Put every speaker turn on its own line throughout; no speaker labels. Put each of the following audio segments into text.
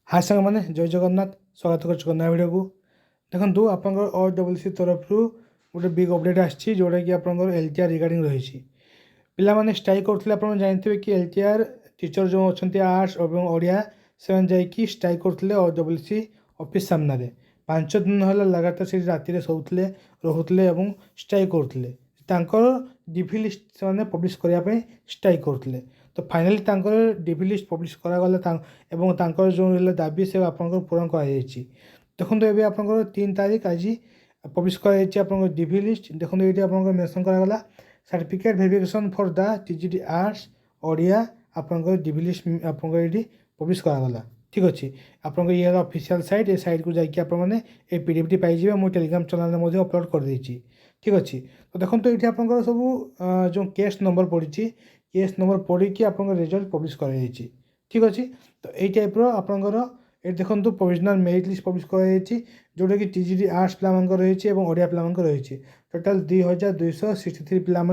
हाय सांग मैंने जय जगन्नाथ स्वागत कर नया वीडियो को देखो आपंकर OWC तरफ गोटे बिग अपडेट आसी जोटा कि आपंकर LTR रिगार्डिंग रही पिलाने स्ट्राइक करते आप जानते कि LTR टीचर जो अच्छा आर्ट्स और ओडिया से जाकि स्ट्राइक करते OWC ऑफिस सामने 5 दिन है लगातार से राति शोते रोते स्ट्राइक करते डीपी लिस्ट से पब्लिश करने स्ट्राइक करते तो फाइनाली डीपी लिस्ट पब्लिश करागला जो दाबी से आप पूरण कर देखो ये आप 3 तारीख आज पब्लिश कर डीपी लिस्ट देखो ये आप मेंशन करागला certificate verification for the TGT arts Odia आपंकर डीपी लिस्ट आपको ये पब्लिश करागला ठीक अच्छे आपंकर ये ऑफिशियल साइट ये साइट को जाकि आपने PDF पाइबे मो टेलीग्राम चैनल अपलोड कर देती ठीक अच्छे तो देखो ये आप सब जो केस नंबर पड़ी केस नंबर पढ़ी कि आप रिजल्ट पब्लिश कर ठीक अच्छे तो यही टाइप्र आपंकर ये देखो प्रोविजनल मेरिट लिस्ट पब्लिश कर जोटा कि TGT आर्ट्स पिला रही ओडिया पिला रही टोटाल 2263 पिला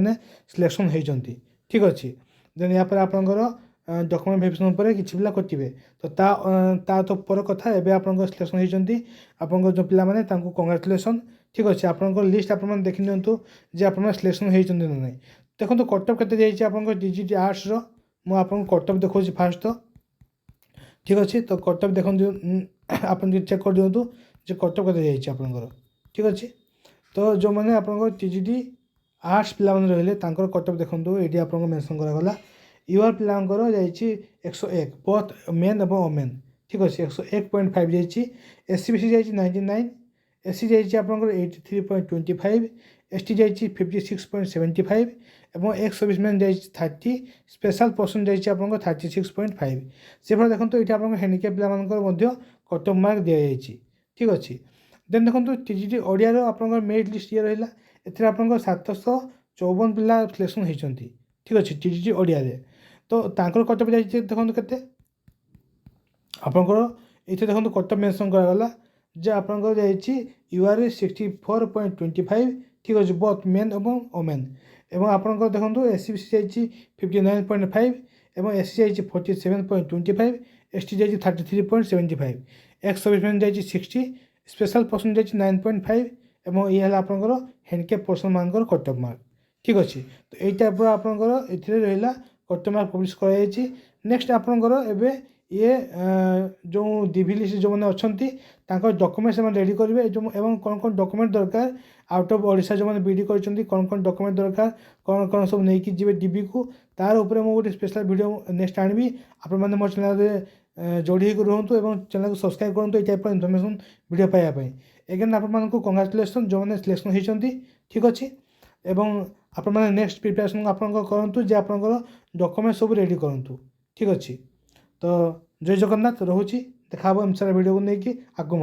सिलेक्शन होती ठीक अच्छे देन या आपंकर डॉक्यूमेंट वेरिफिकेशन पर किसी पिला कटे तो ता तो पर कथा एवं आप सिलेक्शन होती आप जो पिला कंग्राचुलेसन ठीक अच्छे आप लिस्ट आप देखी दिंतु जे आप सिलेक्शन होती ना नहीं देखो कटअप के आप TGT आर्ट्स मुझे कटअप देखा फास्ट तो ठीक अच्छे तो कटअप देखो आप चेक कर दिंतु जे कटअप के आपंकर ठीक अच्छे तो जो मैंने आप TGT आर्ट्स पिला रही कटअप देखो ये आप मेंशन करागला यूआर पिलांकर जाइए 101 बोथ मेन और ओमेन ठीक अच्छे 101.5 जाइए SC BC जाइए 99 SC जाइए आप 83.25 ST जाइए 56.75 और एक्स सर्विसमैन जाइए 30 स्पेशल पर्सन जाइए आप 36.5 से भाई देखो ये आप हैंडिक्याप पिला कटअप मार्क दि जाइए ठीक अच्छे देन देखो TGT ओडिया आप मेरिट लिस्ट ये रहा ए आप 754 पिला सिलेक्शन होती ठीक अच्छे TGT ओडिया तो कटअप जाइए देखो के आपंकर ये देखो कटअप मेंशन करागला जे आपंकर जाइए UR 64.25 ठीक अच्छे बोथ मेन और ओमेन एवं आपंकर देखो SC BC जाइए 59.5 और SC जाइए 47.25 ST जाइए 33.75 एक्स सर्विसमैन जाइए 60 स्पेशल पर्सन जाइए 9.5 और ये आपंकर हैंडक्याप पर्सन मान कटअप मार्क ठीक अच्छे तो ये टाइप्र आपंकर ये रहा कटअप मार्क पब्लिश कर नेक्स्ट आपंकर एवं ये जो डीपी लिस्ट जो मैंने अच्छा डॉक्यूमेंट से रेडी करेंगे एवं कौन कौन डॉक्यूमेंट दरकार आउट ऑफ ओडिशा जो मैंने बीडी कर कौन कौन डॉक्यूमेंट दरकार कौन कौन सब नहीं जी डीबी को तार उपर मुझे गोटे स्पेशल वीडियो नेक्स्ट आनी आपण मैंने मो चैनल जोड़ी रुहतु और चैनल को सब्सक्राइब करूँ ये टाइप इनफर्मेशन वीडियो पाइबापी एगेन आपको कंग्राचुलेसन जो मैंने सिलेक्शन होती ठीक अच्छे एवं आपण नेक्स्ट प्रिपेरेसन आप करूँ जे आप डॉक्यूमेंट सब रेडी करूँ ठीक अच्छे तो जय जगन्नाथ रोचे देखा एम सारा वीडियो को लेकिन आगू।